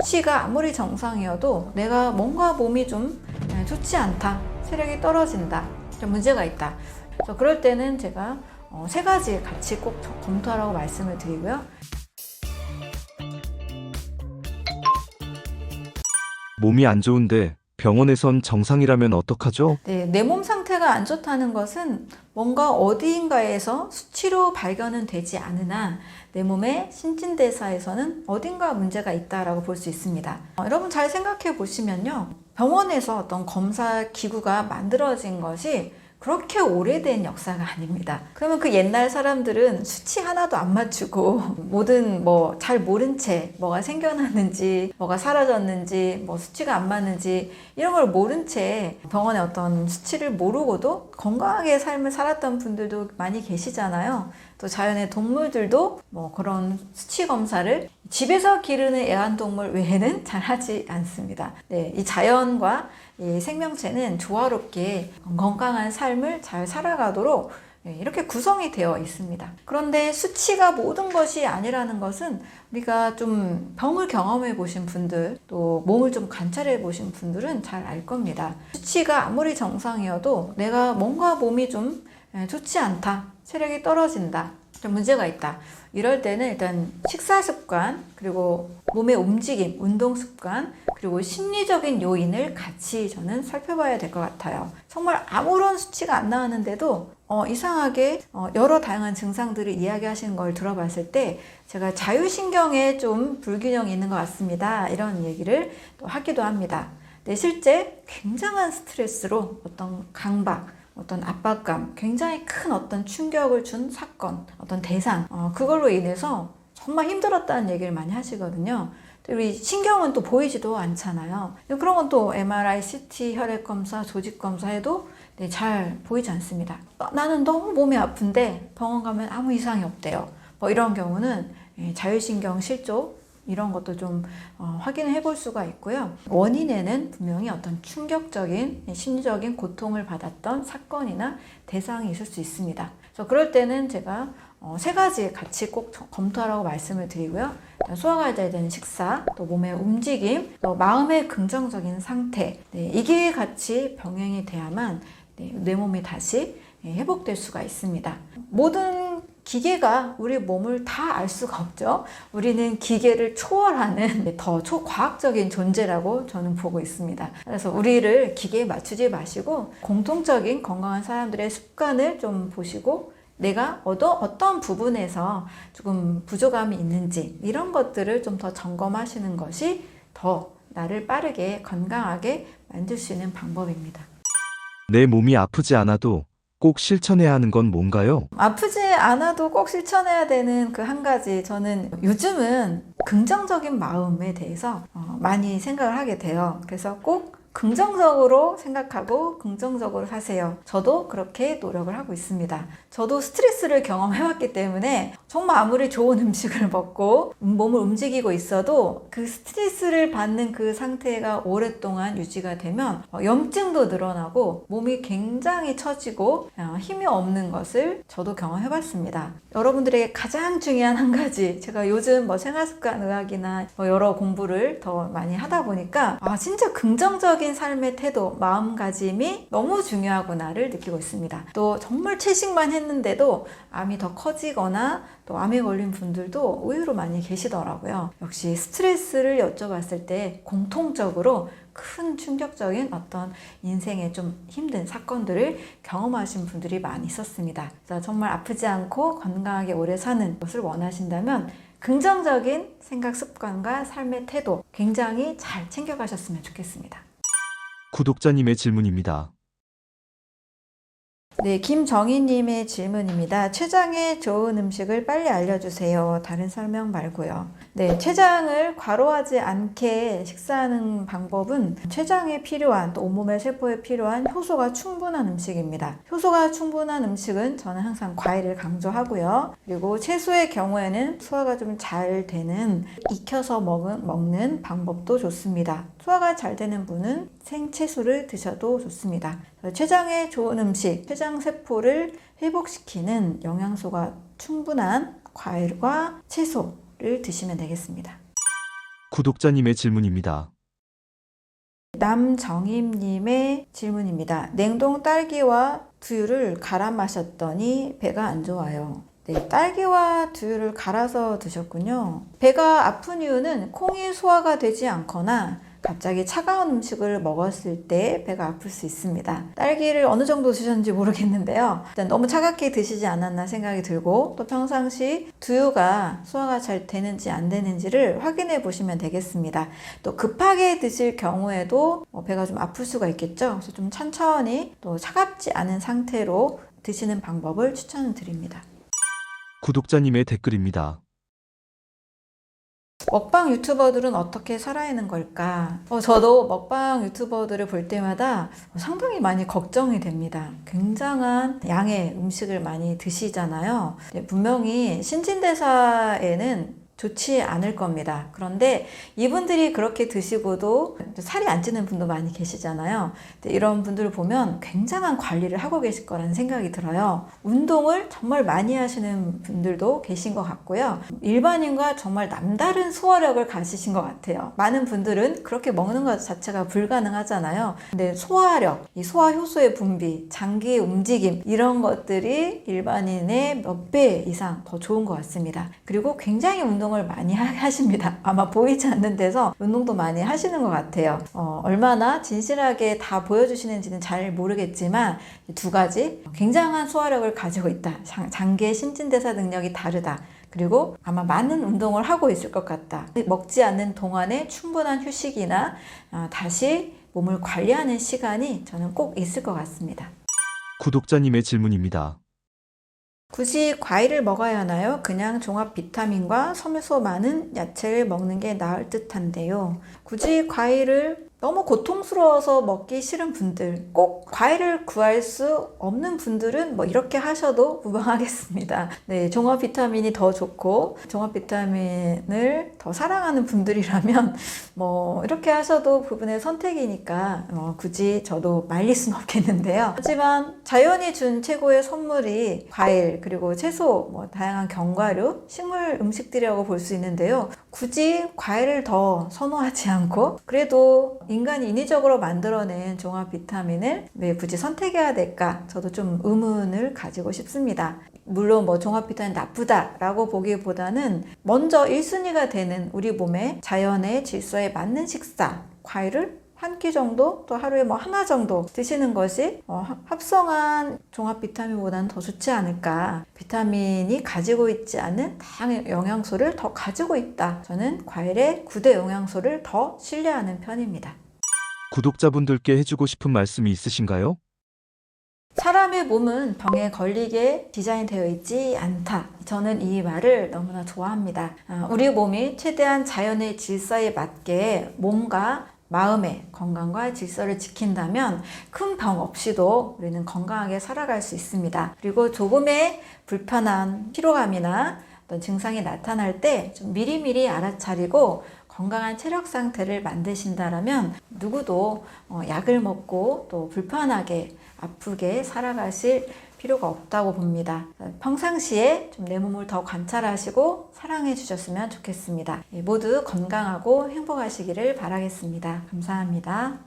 수치가 아무리 정상이어도 내가 뭔가 몸이 좀 좋지 않다, 체력이 떨어진다, 좀 문제가 있다. 그래서 그럴 때는 제가 세 가지 같이 꼭 검토하라고 말씀을 드리고요. 몸이 안 좋은데 병원에선 정상이라면 어떡하죠? 네, 내 몸 상태가 안 좋다는 것은 뭔가 어디인가에서 수치로 발견은 되지 않으나 내 몸의 신진대사에서는 어딘가 문제가 있다라고 볼 수 있습니다. 여러분 잘 생각해 보시면요. 병원에서 어떤 검사 기구가 만들어진 것이 그렇게 오래된 역사가 아닙니다. 그러면 그 옛날 사람들은 수치 하나도 안 맞추고 모든 잘 모른 채 뭐가 생겨났는지 뭐가 사라졌는지 수치가 안 맞는지 이런 걸 모른 채 병원의 어떤 수치를 모르고도 건강하게 삶을 살았던 분들도 많이 계시잖아요. 또 자연의 동물들도 그런 수치 검사를 집에서 기르는 애완동물 외에는 잘 하지 않습니다. 네, 이 자연과 이 생명체는 조화롭게 건강한 삶을 잘 살아가도록 이렇게 구성이 되어 있습니다. 그런데 수치가 모든 것이 아니라는 것은 우리가 좀 병을 경험해 보신 분들, 또 몸을 좀 관찰해 보신 분들은 잘 알 겁니다. 수치가 아무리 정상이어도 내가 뭔가 몸이 좀 좋지 않다, 체력이 떨어진다, 좀 문제가 있다. 이럴 때는 일단 식사 습관, 그리고 몸의 움직임, 운동 습관, 그리고 심리적인 요인을 같이 저는 살펴봐야 될 것 같아요. 정말 아무런 수치가 안 나왔는데도 이상하게 여러 다양한 증상들을 이야기하시는 걸 들어봤을 때 제가 자율신경에 좀 불균형이 있는 것 같습니다. 이런 얘기를 또 하기도 합니다. 근데 실제 굉장한 스트레스로 어떤 강박, 어떤 압박감, 굉장히 큰 어떤 충격을 준 사건, 어떤 대상, 그걸로 인해서 정말 힘들었다는 얘기를 많이 하시거든요. 우리 신경은 또 보이지도 않잖아요. 그런 건 또 MRI, CT, 혈액검사, 조직검사 해도 잘 보이지 않습니다. 나는 너무 몸이 아픈데 병원 가면 아무 이상이 없대요. 이런 경우는 자율신경 실조, 이런 것도 좀 확인을 해볼 수가 있고요. 원인에는 분명히 어떤 충격적인 심리적인 고통을 받았던 사건이나 대상이 있을 수 있습니다. 그래서 그럴 때는 제가 세 가지 같이 꼭 검토하라고 말씀을 드리고요. 소화가 잘 되는 식사, 또 몸의 움직임, 또 마음의 긍정적인 상태, 이게 같이 병행이 돼야만 내 몸이 다시 회복될 수가 있습니다. 모든 기계가 우리 몸을 다 알 수가 없죠. 우리는 기계를 초월하는 더 초과학적인 존재라고 저는 보고 있습니다. 그래서 우리를 기계에 맞추지 마시고 공통적인 건강한 사람들의 습관을 좀 보시고 내가 어떤 부분에서 조금 부족함이 있는지 이런 것들을 좀 더 점검하시는 것이 더 나를 빠르게 건강하게 만들 수 있는 방법입니다. 내 몸이 아프지 않아도 꼭 실천해야 하는 건 뭔가요? 아프지 않아도 꼭 실천해야 되는 그 한 가지, 저는 요즘은 긍정적인 마음에 대해서 많이 생각을 하게 돼요. 그래서 꼭 긍정적으로 생각하고 긍정적으로 사세요. 저도 그렇게 노력을 하고 있습니다. 저도 스트레스를 경험해왔기 때문에 정말 아무리 좋은 음식을 먹고 몸을 움직이고 있어도 그 스트레스를 받는 그 상태가 오랫동안 유지가 되면 염증도 늘어나고 몸이 굉장히 처지고 힘이 없는 것을 저도 경험해봤습니다. 여러분들에게 가장 중요한 한 가지, 제가 요즘 생활습관의학이나 여러 공부를 더 많이 하다 보니까 진짜 긍정적인 삶의 태도, 마음가짐이 너무 중요하구나를 느끼고 있습니다. 또 정말 채식만 했는데도 암이 더 커지거나 또 암에 걸린 분들도 의외로 많이 계시더라고요. 역시 스트레스를 여쭤봤을 때 공통적으로 큰 충격적인 어떤 인생의 좀 힘든 사건들을 경험하신 분들이 많이 있었습니다. 그래서 정말 아프지 않고 건강하게 오래 사는 것을 원하신다면 긍정적인 생각 습관과 삶의 태도 굉장히 잘 챙겨가셨으면 좋겠습니다. 구독자님의 질문입니다. 네, 김정희님의 질문입니다. 췌장에 좋은 음식을 빨리 알려주세요. 다른 설명 말고요. 네, 췌장을 과로하지 않게 식사하는 방법은 췌장에 필요한, 또 온몸의 세포에 필요한 효소가 충분한 음식입니다. 효소가 충분한 음식은 저는 항상 과일을 강조하고요. 그리고 채소의 경우에는 소화가 좀 잘 되는 익혀서 먹는 방법도 좋습니다. 소화가 잘 되는 분은 생채소를 드셔도 좋습니다. 췌장에 좋은 음식, 췌장세포를 회복시키는 영양소가 충분한 과일과 채소를 드시면 되겠습니다. 구독자님의 질문입니다. 남정임님의 질문입니다. 냉동 딸기와 두유를 갈아 마셨더니 배가 안 좋아요. 네, 딸기와 두유를 갈아서 드셨군요. 배가 아픈 이유는 콩이 소화가 되지 않거나 갑자기 차가운 음식을 먹었을 때 배가 아플 수 있습니다. 딸기를 어느 정도 드셨는지 모르겠는데요. 일단 너무 차갑게 드시지 않았나 생각이 들고, 또 평상시 두유가 소화가 잘 되는지 안 되는지를 확인해 보시면 되겠습니다. 또 급하게 드실 경우에도 배가 좀 아플 수가 있겠죠. 그래서 좀 천천히 또 차갑지 않은 상태로 드시는 방법을 추천드립니다. 구독자님의 댓글입니다. 먹방 유튜버들은 어떻게 살아있는 걸까? 저도 먹방 유튜버들을 볼 때마다 상당히 많이 걱정이 됩니다. 굉장한 양의 음식을 많이 드시잖아요. 분명히 신진대사에는 좋지 않을 겁니다. 그런데 이분들이 그렇게 드시고도 살이 안 찌는 분도 많이 계시잖아요. 이런 분들을 보면 굉장한 관리를 하고 계실 거라는 생각이 들어요. 운동을 정말 많이 하시는 분들도 계신 것 같고요. 일반인과 정말 남다른 소화력을 가지신 것 같아요. 많은 분들은 그렇게 먹는 것 자체가 불가능하잖아요. 근데 소화력, 이 소화 효소의 분비, 장기의 움직임, 이런 것들이 일반인의 몇 배 이상 더 좋은 것 같습니다. 그리고 굉장히 운동을 많이 하십니다. 아마 보이지 않는 데서 운동도 많이 하시는 것 같아요. 얼마나 진실하게 다 보여주시는지는 잘 모르겠지만 두 가지, 굉장한 소화력을 가지고 있다. 장기의 신진대사 능력이 다르다. 그리고 아마 많은 운동을 하고 있을 것 같다. 먹지 않는 동안에 충분한 휴식이나 다시 몸을 관리하는 시간이 저는 꼭 있을 것 같습니다. 구독자님의 질문입니다. 굳이 과일을 먹어야 하나요? 그냥 종합 비타민과 섬유소 많은 야채를 먹는 게 나을 듯한데요. 굳이 과일을 너무 고통스러워서 먹기 싫은 분들, 꼭 과일을 구할 수 없는 분들은 이렇게 하셔도 무방하겠습니다. 네, 종합 비타민이 더 좋고 종합 비타민을 더 사랑하는 분들이라면 이렇게 하셔도 그분의 선택이니까 굳이 저도 말릴 수는 없겠는데요. 하지만 자연이 준 최고의 선물이 과일, 그리고 채소, 다양한 견과류, 식물 음식들이라고 볼 수 있는데요. 굳이 과일을 더 선호하지 않고 그래도 인간이 인위적으로 만들어낸 종합 비타민을 왜 굳이 선택해야 될까? 저도 좀 의문을 가지고 싶습니다. 물론 종합 비타민 나쁘다라고 보기보다는 먼저 1순위가 되는 우리 몸의 자연의 질서에 맞는 식사, 과일을 한 끼 정도, 또 하루에 하나 정도 드시는 것이 합성한 종합 비타민보다는 더 좋지 않을까. 비타민이 가지고 있지 않은 다양한 영양소를 더 가지고 있다. 저는 과일의 9대 영양소를 더 신뢰하는 편입니다. 구독자분들께 해주고 싶은 말씀이 있으신가요? 사람의 몸은 병에 걸리게 디자인되어 있지 않다. 저는 이 말을 너무나 좋아합니다. 우리 몸이 최대한 자연의 질서에 맞게 몸과 마음의 건강과 질서를 지킨다면 큰 병 없이도 우리는 건강하게 살아갈 수 있습니다. 그리고 조금의 불편한 피로감이나 어떤 증상이 나타날 때 좀 미리미리 알아차리고 건강한 체력 상태를 만드신다라면 누구도 약을 먹고 또 불편하게 아프게 살아가실 필요가 없다고 봅니다. 평상시에 좀 내 몸을 더 관찰하시고 사랑해 주셨으면 좋겠습니다. 모두 건강하고 행복하시기를 바라겠습니다. 감사합니다.